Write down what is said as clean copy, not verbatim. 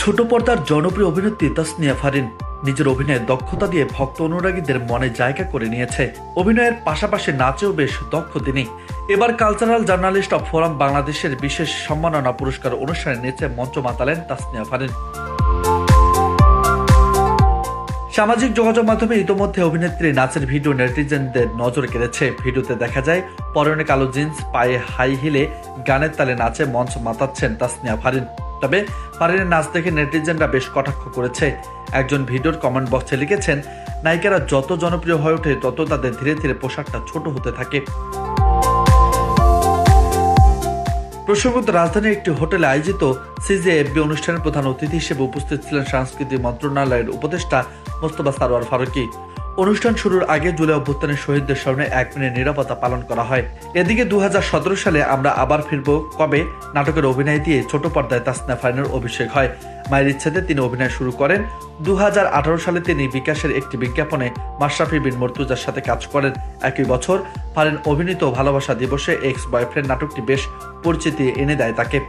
ছোট পর্দার জনপ্রিয় অভিনেত্রী তাসনিয়া ফারিন নিজের অভিনয়ের দক্ষতা দিয়ে ভক্ত অনুরাগীদের মনে জায়গা করে নিয়েছে। অভিনয়ের পাশাপাশি নাচেও বেশ দক্ষ তিনি। এবার কালচারাল জার্নালিস্ট অব ফোরাম বাংলাদেশের বিশেষ সম্মাননা পুরস্কার অনুষ্ঠানে নেচে মঞ্চ মাতালেন তাসনিয়া ফারিন। সামাজিক যোগাযোগ মাধ্যমে ইতোমধ্যে অভিনেত্রী নাচের ভিডিও নেটিজেনদের নজর কেড়েছে। ভিডিওতে দেখা যায় পরনে কালো জিন্স, পায়ে হাই হিলে গানের তালে নাচে মঞ্চ মাতাচ্ছেন তাসনিয়া ফারিন। তবে ফারিনের নাচ দেখে নেটিজেনরা বেশ কটাক্ষ করেছে। একজন ভিডিওর কমেন্ট বক্সে লিখেছেন, নায়িকারা যত জনপ্রিয় হয়ে ওঠে তত তাদের ধীরে ধীরে পোশাকটা ছোট হতে থাকে। প্রসঙ্গত, রাজধানীর একটি হোটেলে আয়োজিত সিজেএফবি অনুষ্ঠানের প্রধান অতিথি হিসেবে উপস্থিত ছিলেন সংস্কৃতি মন্ত্রণালয়ের উপদেষ্টা মোস্তফা সারোয়ার ফারুকী। অনুষ্ঠান শুরুর আগে জুলাই অভ্যুত্থানের শহীদদের স্মরণে 1 মিনিট নীরবতা পালন করা হয়। এদিকে 2017 সালে আমরা আবার ফিরব কবে নাটকের অভিনয় দিয়ে ছোট পর্দায় তাসনিয়া ফারিনের অভিষেক হয়। মায়ের ইচ্ছেতে তিনি অভিনয় শুরু করেন। 2018 সালে তিনি বিকাশের একটি বিজ্ঞাপনে মাশরাফি বিন মর্তুজার সাথে কাজ করেন। একই বছর ফারিন অভিনীত ভালোবাসা দিবসে এক্স বয়ফ্রেন্ড নাটকটি বেশ পরিচিতি এনে দেয় তাকে।